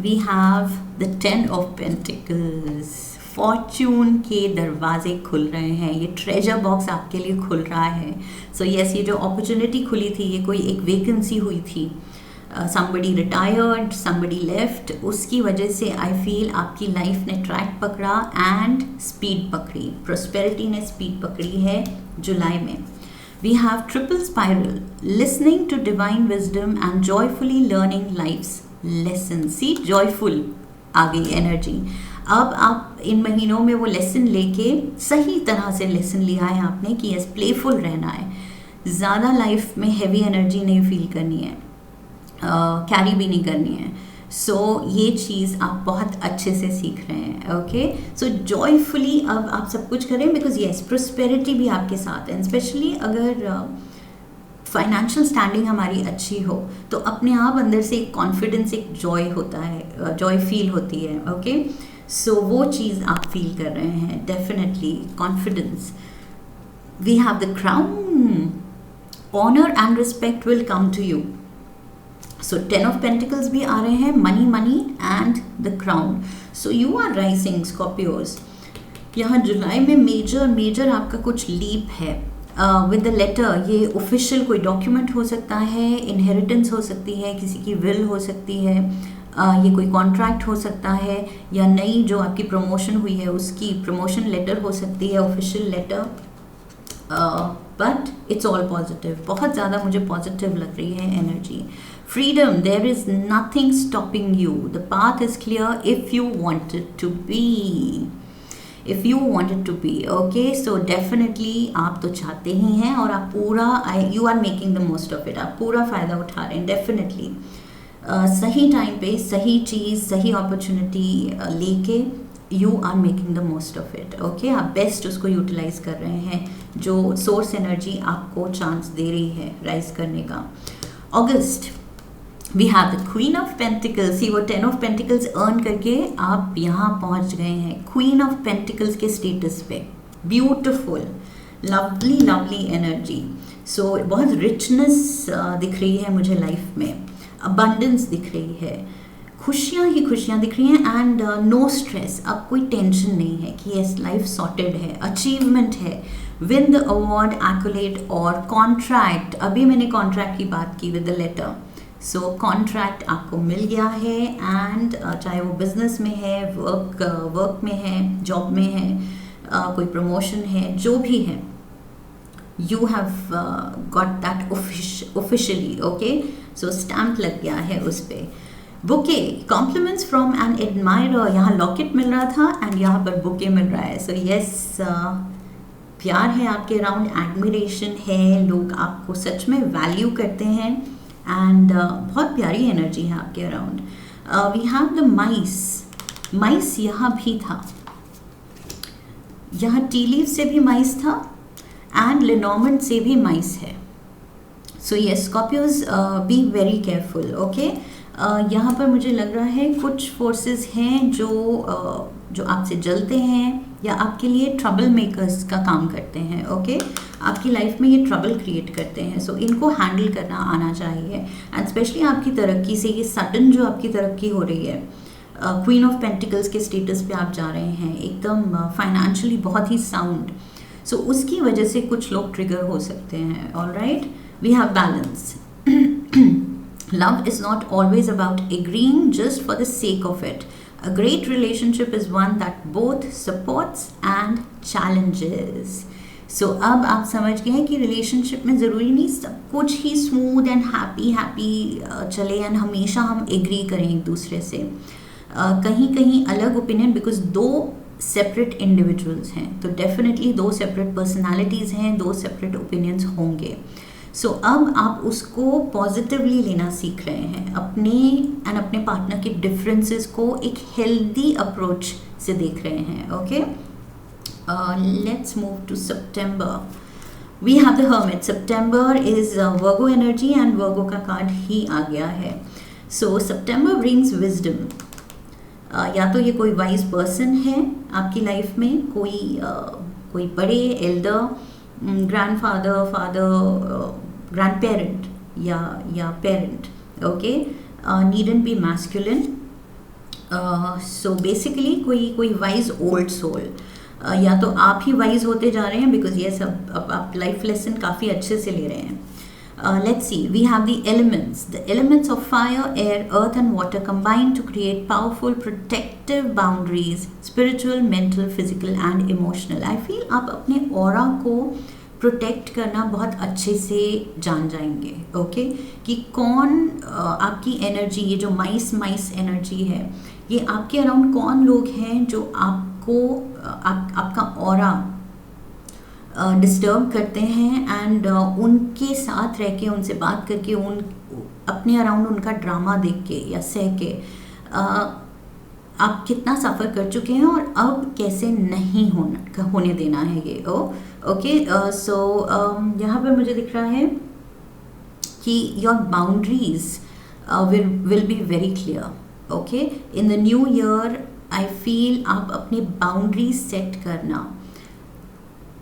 we have the 10 of pentacles. Fortune के दरवाजे खुल रहे हैं, ये ट्रेजर बॉक्स आपके लिए खुल रहा है. सो यस, ये जो अपॉर्चुनिटी खुली थी, ये कोई एक वैकेंसी हुई थी, somebody retired, somebody left, उसकी वजह से आई फील आपकी लाइफ ने ट्रैक पकड़ा एंड स्पीड पकड़ी, प्रोस्पेरिटी ने स्पीड पकड़ी है जुलाई में. We have triple spiral, listening to divine wisdom and joyfully learning life's lessons. See, joyful आ गई एनर्जी. अब आप इन महीनों में वो लेसन लेके सही तरह से लेसन लिया है आपने कि यस, प्लेफुल रहना है, ज़्यादा लाइफ में हैवी एनर्जी नहीं फील करनी है, कैरी भी नहीं करनी है. सो ये चीज़ आप बहुत अच्छे से सीख रहे हैं. ओके, सो जॉयफुली अब आप सब कुछ करें, बिकॉज येस, प्रोस्पेरिटी भी आपके साथ है. स्पेशली अगर फाइनेंशियल स्टैंडिंग हमारी अच्छी हो तो अपने आप अंदर से एक कॉन्फिडेंस, एक जॉय होता है, जॉय फील होती है. ओके, सो वो चीज़ आप फील कर रहे हैं, definitely confidence. We have the crown. Honour and respect will come to you. So 10 of pentacles भी आ रहे हैं, money and the crown. So you are rising Scorpios. यहाँ जुलाई में मेजर आपका कुछ लीप है विद द लेटर. ये ऑफिशियल कोई डॉक्यूमेंट हो सकता है, इनहेरिटेंस हो सकती है, किसी की विल हो सकती है, ये कोई कॉन्ट्रैक्ट हो सकता है, या नई जो आपकी प्रमोशन हुई है उसकी प्रमोशन लेटर हो सकती है, official letter. But it's all positive. बहुत ज़्यादा मुझे पॉजिटिव लग रही है energy. Freedom, there is nothing stopping you. The path is clear if you want it to be. If you want it to be, okay? So definitely आप तो चाहते ही हैं और आप पूरा, you are making the most of it. आप पूरा फ़ायदा उठा रहे हैं, definitely. सही टाइम पे सही चीज़, सही अपॉर्चुनिटी लेके you are making the most of it. Okay? आप बेस्ट उसको यूटिलाइज कर रहे हैं, जो सोर्स एनर्जी आपको चांस दे रही है राइज करने का. अगस्त, we have the queen of pentacles. See, वो 10 ऑफ पेंटिकल्स अर्न करके आप यहाँ पहुँच गए हैं क्वीन ऑफ पेंटिकल्स के स्टेटस पे. Beautiful, lovely energy. सो बहुत रिचनेस दिख रही है मुझे लाइफ में, अबंडेंस दिख रही है, खुशियाँ ही खुशियाँ दिख रही हैं एंड नो स्ट्रेस. अब कोई टेंशन नहीं है कि यस, लाइफ सॉर्टेड है, अचीवमेंट है, विन द अवार्ड, एक्कोलेट और कॉन्ट्रैक्ट. अभी मैंने कॉन्ट्रैक्ट की बात की with the letter. So contract आपको मिल गया है एंड चाहे वो बिजनेस में है, वर्क में है, जॉब में है, कोई प्रमोशन है, जो भी है, you have got that officially. Okay, so stamp लग गया है उस पर. Bouquet, compliments from an admirer. यहाँ लॉकेट मिल रहा था एंड यहाँ पर बुके मिल रहा है. सो यस, प्यार है आपके अराउंड, एडमिरेशन है, लोग आपको सच में वैल्यू करते हैं एंड बहुत प्यारी एनर्जी है आपके around. We have the mice यहाँ भी था, यहाँ टी लीफ से भी माइस था एंड लेनॉर्मंड से भी माइस है. So yes, Scorpios be very careful. Okay, यहाँ पर मुझे लग रहा है कुछ फोर्सेस हैं जो आपसे जलते हैं या आपके लिए ट्रबल मेकर्स का काम करते हैं. ओके, आपकी लाइफ में ये ट्रबल क्रिएट करते हैं. सो इनको हैंडल करना आना चाहिए एंड स्पेशली आपकी तरक्की से, ये सडन जो आपकी तरक्की हो रही है, क्वीन ऑफ पेंटिकल्स के स्टेटस पे आप जा रहे हैं, एकदम फाइनेंशियली बहुत ही साउंड. सो उसकी वजह से कुछ लोग ट्रिगर हो सकते हैं. All right, we have balance. Love is not always about agreeing just for the sake of it. A great relationship is one that both supports and challenges. So अब आप समझ गए हैं कि रिलेशनशिप में ज़रूरी नहीं सब कुछ ही स्मूथ एंड हैप्पी चले एंड हमेशा हम एग्री करें एक दूसरे से. कहीं कहीं अलग ओपिनियन, बिकॉज दो सेपरेट इंडिविजुअल्स हैं तो डेफिनेटली दो सेपरेट पर्सनालिटीज़ हैं, दो सेपरेट ओपिनियंस होंगे. सो अब आप उसको पॉजिटिवली लेना सीख रहे हैं, अपने पार्टनर के डिफरेंसेस को एक हेल्दी अप्रोच से देख रहे हैं. ओके, लेट्स मूव टू सितंबर. We have the hermit. सितंबर is Virgo energy and Virgo का कार्ड ही आ गया है. सो सितंबर ब्रिंग्स विजडम. या तो ये कोई वाइज पर्सन है आपकी लाइफ में, कोई बड़े elder, grandfather, father, grand parent या parent. Okay, needn't be masculine. So basically कोई वाइज ओल्ड सोल, या तो आप ही वाइज होते जा रहे हैं बिकॉज ये सब अब आप लाइफ लेसन काफ़ी अच्छे से ले रहे हैं. Let's see, we have the elements of fire, air, earth and water combined to create powerful protective boundaries, spiritual, mental, physical and emotional. I feel आप अपने aura को प्रोटेक्ट करना बहुत अच्छे से जान जाएंगे. ओके, कि कौन आपकी एनर्जी, ये जो माइस एनर्जी है, ये आपके अराउंड कौन लोग हैं जो आपको आपका ऑरा डिस्टर्ब करते हैं, एंड उनके साथ रह के, उनसे बात करके, अपने अराउंड उनका ड्रामा देख के या सह के आप कितना सफ़र कर चुके हैं और अब कैसे नहीं होने देना है ये. ओके, सो यहाँ पे मुझे दिख रहा है कि your boundaries will be very clear. Okay, in the new year I feel आप अपनी बाउंड्रीज सेट करना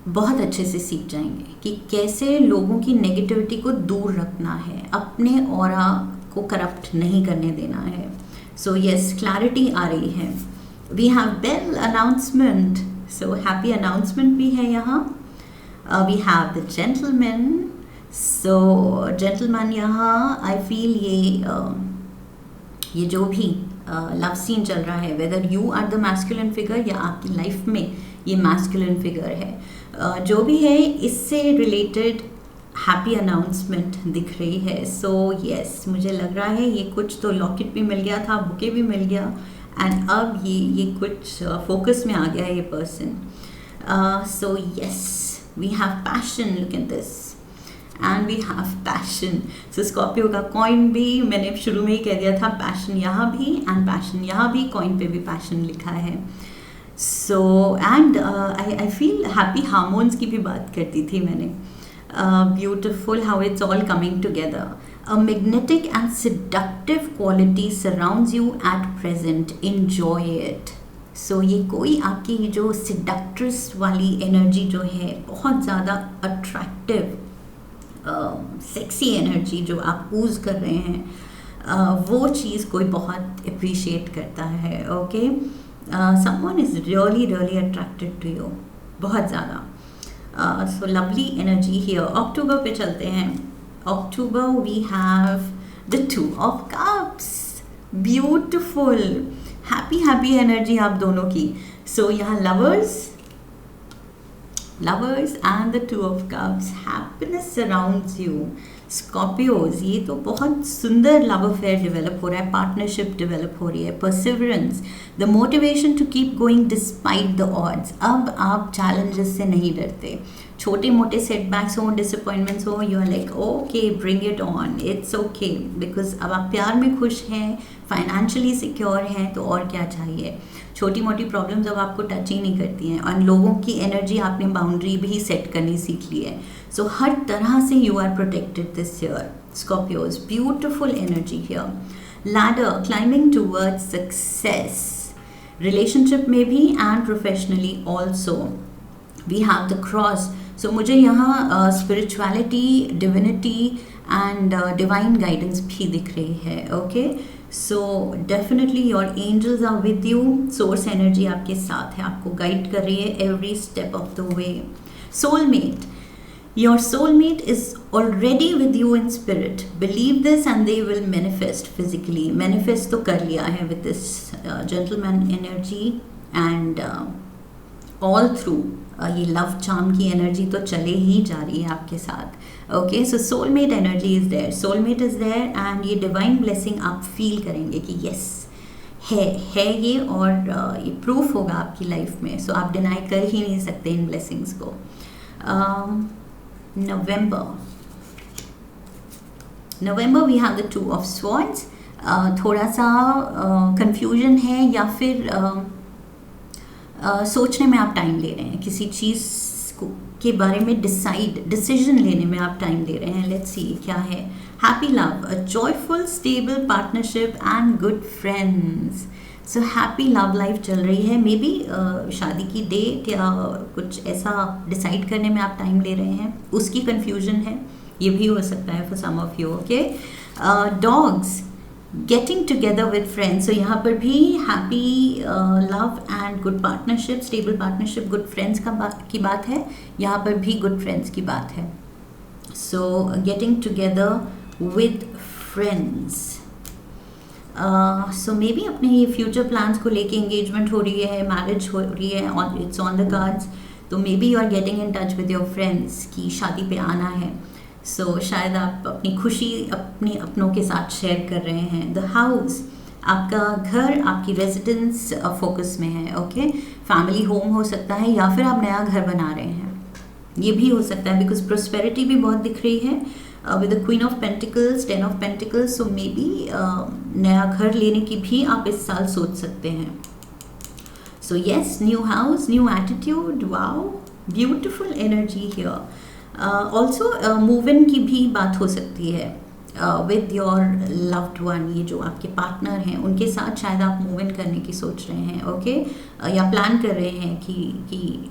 बहुत अच्छे से सीख जाएंगे कि कैसे लोगों की नेगेटिविटी को दूर रखना है, अपने ऑरा को करप्ट नहीं करने देना है. सो यस, क्लैरिटी आ रही है. We have bell announcement. So happy announcement भी है यहाँ. We have the gentleman. So gentleman यहाँ आई फील ये जो भी लव सीन चल रहा है, whether you are the masculine figure या आपकी लाइफ में ये मैस्कुलिन फिगर है, जो भी है, इससे रिलेटेड हैप्पी अनाउंसमेंट दिख रही है. सो यस, मुझे लग रहा है ये कुछ तो लॉकेट भी मिल गया था, बुके भी मिल गया, एंड अब ये कुछ फोकस में आ गया है ये person. So yes, we have passion. Look at this, and we have passion. So Scorpio का कॉइन भी मैंने शुरू में ही कह दिया था, पैशन यहाँ भी एंड पैशन यहाँ भी, कॉइन पे भी पैशन लिखा है. So and I feel happy hormones की भी बात करती थी मैंने. Beautiful how it's all coming together. A magnetic and seductive quality surrounds you at present. Enjoy it. सो ये कोई आपकी जो seductress वाली एनर्जी जो है, बहुत ज़्यादा अट्रैक्टिव सेक्सी एनर्जी जो आप यूज़ कर रहे हैं, वो चीज़ कोई बहुत अप्रिशिएट करता है. Okay, someone is really attracted to you, बहुत ज़्यादा. So lovely energy here. अक्टूबर पे चलते हैं. अक्टूबर we have the 2 of cups. Beautiful, happy energy आप दोनों की. So यहाँ lovers and the 2 of cups. Happiness surrounds you. Scorpios, ये तो बहुत सुंदर लव अफेयर डेवलप हो रहा है, पार्टनरशिप डेवलप हो रही है, perseverance, the motivation to keep going despite the odds. अब आप चैलेंजेस से नहीं डरते. छोटे मोटे सेटबैक्स हो, डिसअपॉइंटमेंट्स हो, you are like okay, bring it on, it's okay, because अब आप प्यार में खुश हैं, फाइनेंशियली सिक्योर हैं, तो और क्या चाहिए. छोटी मोटी प्रॉब्लम्स अब आपको टच ही नहीं करती हैं, और लोगों की एनर्जी आपने बाउंड्री भी सेट करनी सीख ली है. सो हर तरह से you are protected this year. Scorpios, beautiful energy here. Ladder, climbing towards success, relationship में भी and professionally also. We have the cross. So मुझे यहाँ spirituality, divinity and divine guidance भी दिख रही है. Okay, so definitely your angels are with you. Source energy आपके साथ है, आपको गाइड कर रही है every step of the way. Soulmate, your soulmate is already with you in spirit. Believe this and they will manifest physically. Manifest तो कर लिया है with this gentleman energy and all through ये love charm की energy तो चले ही जा रही है आपके साथ. Okay, so soulmate energy is there. Soulmate is there and ये divine blessing आप feel करेंगे कि yes है ये, और ये proof होगा आपकी life में. So आप deny कर ही नहीं सकते इन blessings को. November. नवंबर we have the 2 of swords. थोड़ा सा कंफ्यूजन है या फिर सोचने में आप टाइम ले रहे हैं, किसी चीज़ के बारे में डिसीजन लेने में आप टाइम ले रहे हैं। लेट्स सी क्या है। Happy love, a joyful stable partnership and good friends. So happy love life चल रही है। मे बी शादी की डेट या कुछ ऐसा डिसाइड करने में आप टाइम ले रहे हैं, उसकी कन्फ्यूजन है, ये भी हो सकता है for some of you. Okay, dogs, getting together with friends. So यहाँ पर भी happy love and good partnership, stable partnership, good friends की बात है। यहाँ पर भी गुड फ्रेंड्स की बात है। So getting together with friends. So may be अपने ये फ्यूचर प्लान्स को लेके एंगेजमेंट हो रही है, मैरिज हो रही है, इट्स ऑन द कार्ड्स। तो maybe you are getting in touch with your friends कि शादी पे आना है। सो शायद आप अपनी खुशी अपने अपनों के साथ शेयर कर रहे हैं। द हाउस, आपका घर, आपकी रेजिडेंस फोकस में है। ओके, फैमिली होम हो सकता है या फिर आप नया घर बना रहे हैं, ये भी हो सकता है, बिकॉज प्रोस्पेरिटी भी बहुत दिख रही है with the queen of pentacles, 10 of pentacles. So may be नया घर लेने की भी आप इस साल सोच सकते हैं। So yes, new house, new attitude, wow, beautiful energy here. Also move in की भी बात हो सकती है विद योर लव्ड वन। ये जो आपके पार्टनर हैं उनके साथ शायद आप मूव इन करने की सोच रहे हैं। ओके, या प्लान कर रहे हैं कि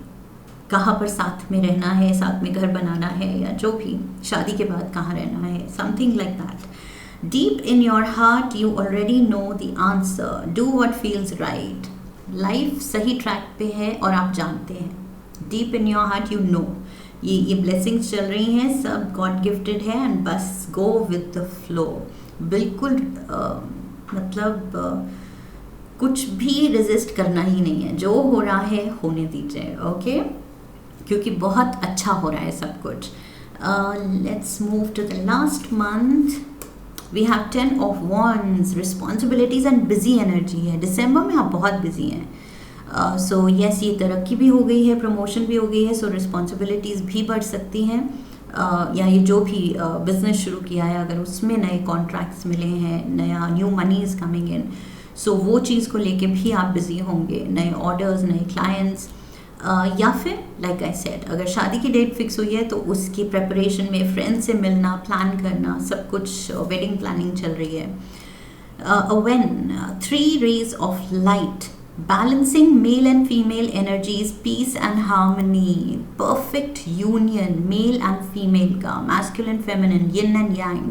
कहाँ पर साथ में रहना है, साथ में घर बनाना है, या जो भी शादी के बाद कहाँ रहना है, something like that. Deep in your heart you already know the answer, do what feels right. Life सही ट्रैक पे है और आप जानते हैं। Deep in your heart you know ये ब्लेसिंग्स चल रही हैं, सब गॉड गिफ्टेड है, एंड बस गो विद द फ्लो। बिल्कुल मतलब कुछ भी रेजिस्ट करना ही नहीं है, जो हो रहा है होने दीजिए। ओके, क्योंकि बहुत अच्छा हो रहा है सब कुछ। Let's move to the last month. We have 10 of wands, responsibilities and busy energy है। दिसंबर में आप बहुत बिजी हैं। सो यस, ये तरक्की भी हो गई है, प्रमोशन भी हो गई है, सो रिस्पॉन्सिबिलिटीज़ भी बढ़ सकती हैं। या ये जो भी बिजनेस शुरू किया है, अगर उसमें नए कॉन्ट्रैक्ट्स मिले हैं, नया new money is coming in, so वो चीज़ को लेके भी आप बिजी होंगे। नए ऑर्डर्स, नए क्लाइंट्स, या फिर लाइक आई सेड, अगर शादी की डेट फिक्स हुई है तो उसकी प्रेपरेशन में फ्रेंड से मिलना, प्लान करना, सब कुछ वेडिंग प्लानिंग चल रही है। When 3 rays of light, balancing male and female energies, peace and harmony, perfect union male and female का, masculine feminine, yin and yang।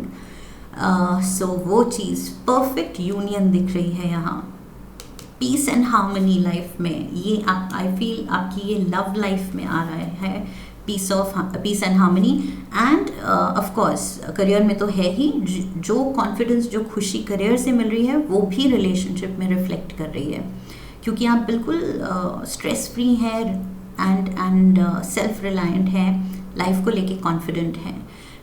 सो वो चीज़ परफेक्ट यूनियन दिख रही है यहाँ। पीस एंड हार्मनी लाइफ में, ये आप आई फील आपकी ये लव लाइफ में आ रहा है, peace and harmony. And of course career में तो है ही, जो कॉन्फिडेंस, जो खुशी करियर से मिल रही है वो भी रिलेशनशिप में रिफ्लेक्ट कर रही है, क्योंकि आप बिल्कुल स्ट्रेस फ्री हैं एंड सेल्फ रिलायंट हैं, लाइफ को लेके कॉन्फिडेंट हैं।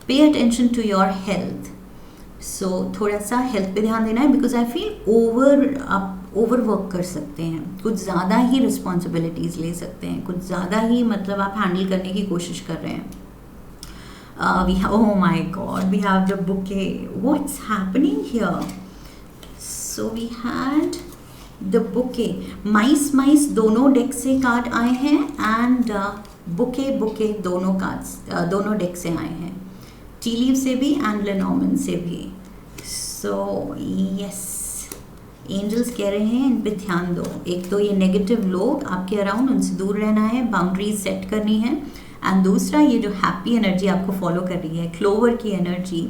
Pay attention to your health. So थोड़ा सा हेल्थ पे ध्यान देना है, बिकॉज आई फील आप ओवर वर्क कर सकते हैं, कुछ ज़्यादा ही रिस्पॉन्सिबिलिटीज़ ले सकते हैं, कुछ ज़्यादा ही मतलब आप हैंडल करने की कोशिश कर रहे हैं। Oh my God, we have the bouquet, what's happening here. So we had the bouquet, माइस दोनों डेक से कार्ड आए हैं, एंड बुके दोनों डेक से आए हैं, टी लीव से भी एंड लेनॉर्मन से भी। सो यस, एंजल्स कह रहे हैं इन पे ध्यान दो। एक तो ये नेगेटिव लोग आपके अराउंड, उनसे दूर रहना है, बाउंड्रीज सेट करनी है, एंड दूसरा ये जो हैप्पी एनर्जी आपको फॉलो कर रही है, क्लोवर की एनर्जी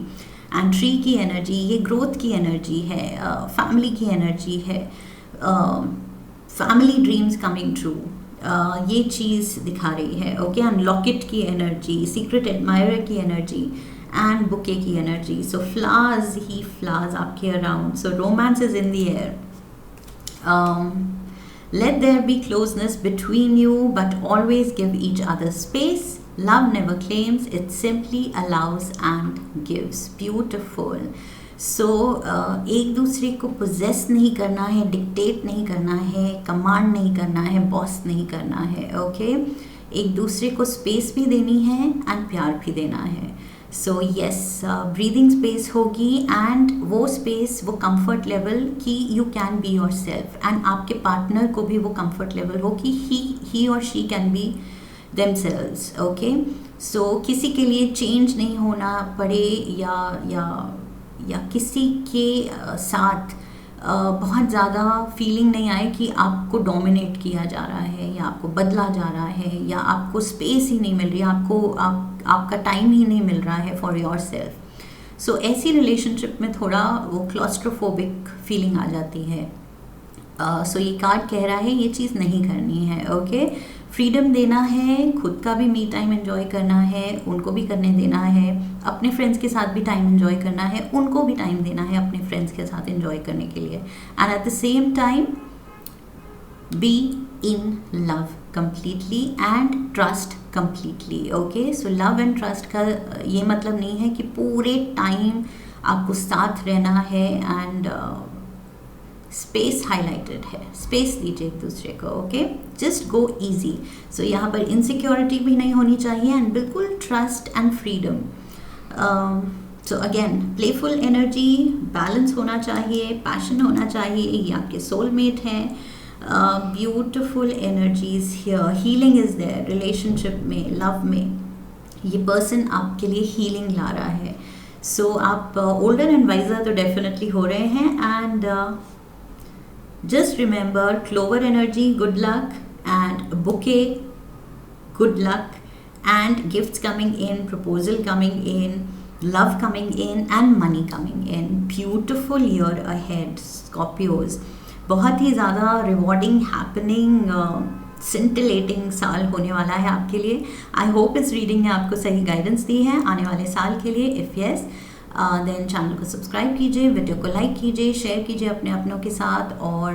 एंड ट्री की एनर्जी, ये ग्रोथ की एनर्जी है, फैमिली की एनर्जी है, फैमिली ड्रीम्स कमिंग ट्रू, ये चीज़ दिखा रही है। ओके, एंड लॉकेट की एनर्जी, सीक्रेट एडमायरर की एनर्जी, and bouquet की energy. So flowers ही flowers आपके around. So romance is in the air. Let there be closeness between you, but always give each other space. Love never claims, it simply allows and gives. Beautiful. So एक दूसरे को possess नहीं करना है, dictate नहीं करना है, command नहीं करना है, boss नहीं करना है. Okay? एक दूसरे को space भी देनी है and प्यार भी देना है. सो यस, ब्रीदिंग स्पेस होगी, एंड वो स्पेस, वो कंफर्ट लेवल कि you can be yourself, and आपके पार्टनर को भी वो कंफर्ट लेवल हो कि ही और she can be themselves. Okay, so किसी के लिए चेंज नहीं होना पड़े, या किसी के साथ बहुत ज़्यादा फीलिंग नहीं आए कि आपको डोमिनेट किया जा रहा है, या आपको बदला जा रहा है, या आपको स्पेस ही नहीं मिल रही, आपका टाइम ही नहीं मिल रहा है फॉर योर सेल्फ. सो ऐसी रिलेशनशिप में थोड़ा वो क्लॉस्ट्रोफोबिक फीलिंग आ जाती है. सो ये कार्ड कह रहा है ये चीज़ नहीं करनी है. ओके, फ्रीडम देना है, खुद का भी मी टाइम एंजॉय करना है, उनको भी करने देना है, अपने फ्रेंड्स के साथ भी टाइम एंजॉय करना है, उनको भी टाइम देना है अपने फ्रेंड्स के साथ एंजॉय करने के लिए, and at the same time be in love completely and trust completely. Okay, so love and trust का ये मतलब नहीं है कि पूरे टाइम आपको साथ रहना है, एंड स्पेस हाईलाइटेड है, स्पेस दीजिए एक दूसरे को. Okay, just go easy. So यहाँ पर इनसिक्योरिटी भी नहीं होनी चाहिए, एंड बिल्कुल trust and freedom. So again, playful energy, balance होना चाहिए, पैशन होना चाहिए, ये आपके सोलमेट हैं. Beautiful energies here, healing is there relationship में, लव में. ये पर्सन आपके लिए हीलिंग ला रहा है. सो आप ओल्डर एंड वाइजर तो डेफिनेटली हो रहे हैं, and just remember, clover energy, good luck, and bouquet, good luck, and gifts coming in, proposal coming in, love coming in, and money coming in. Beautiful year ahead, Scorpios. बहुत ही ज़्यादा rewarding, happening, scintillating साल होने वाला है आपके लिए. I hope इस reading ने आपको सही गाइडेंस दी है आने वाले साल के लिए. इफ़ यस, देन चैनल को सब्सक्राइब कीजिए, वीडियो को लाइक कीजिए, शेयर कीजिए अपनों के साथ, और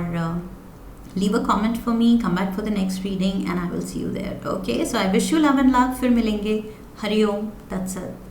leave a comment for me. Come back for the next reading and I will see you there. Okay, so I wish you love and luck. फिर मिलेंगे. हरि ओम तत्सत.